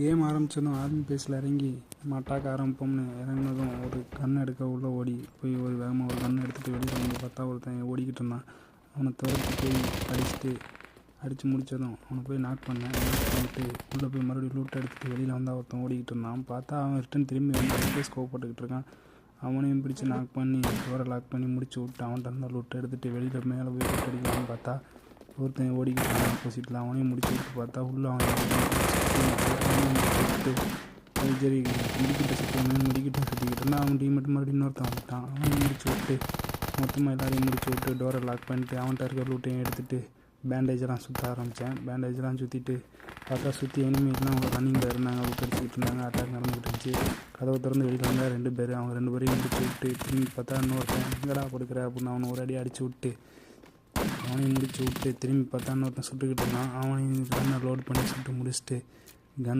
Game ஆரம்பித்ததும் army பேஸில் இறங்கி attack ஆரம்பிப்போம்னு இறங்கினதும் ஒரு கன் எடுக்க உள்ளே ஓடி போய் ஒரு வேகமாக ஒரு கன் எடுத்துகிட்டு வெளியில் வந்து பார்த்தா ஒருத்தன் ஓடிக்கிட்டு இருந்தான். அவனை துரத்தி போய் அடித்து முடித்ததும் அவனை போய் நாக் பண்ணிட்டு உள்ளே போய் மறுபடியும் லூட் எடுத்துகிட்டு வெளியில் வந்தால் ஒருத்தன் ஓடிக்கிட்டு இருந்தான். பார்த்தா அவன் ரிட்டன் திரும்பி வந்து ஸ்கோப் போட்டுக்கிட்டு இருக்கான். அவனையும் பிடிச்சி நாக் பண்ணி டோரை லாக் பண்ணி முடிச்சு விட்டு அவன்கிட்ட இருந்தால் லூட் எடுத்துகிட்டு வெளியில் மேலே போய் லூட் அடிக்கலான்னு பார்த்தா ஒருத்தன் ஓடிக்கிட்டு இருந்தான் ஆப்போசிட்டில். அவனையும் முடிச்சு விட்டு பார்த்தா உள்ளே அவனை சரி முடிக்கிட்ட சுற்றிக்கிட்டு இருந்தால் அவன் டீமேட் மறுபடியும் இன்னொருத்தன் வந்துட்டான். அவனையும் முடிச்சு விட்டு மொத்தமாக எல்லாரையும் முடிச்சு விட்டு டோரை லாக் பண்ணிட்டு அவன்கிட்ட இருக்க லூட்டையும் எடுத்துகிட்டு பேண்டேஜெல்லாம் சுற்ற ஆரம்பித்தேன். பேண்டேஜெல்லாம் சுற்றிட்டு பார்த்தா சுற்றி எனிமீலாம் அவங்க ரன்னிங்கில் இருந்தாங்க, லூட் அடிச்சுக்கிட்டு இருந்தாங்க. அட்டாக் நடந்துக்கிட்டு இருந்துச்சு. கதவை திறந்து வெளியில் வந்தால் 2 பேர். அவங்க 2 பேரையும் முடிச்சு விட்டு திரும்பி பார்த்தா இன்னொருத்தன் எங்கடா கொடுக்குற அப்படின்னு அவனை ஒரு அடி அடிச்சு விட்டு அவனையும் முடிச்சு விட்டு திரும்பி பார்த்தா இன்னொருத்தன் சுட்டுக்கிட்டு இருந்தான். அவனையும் கன்னை லோட் பண்ணி சுட்டு முடிச்சுட்டு கன்னை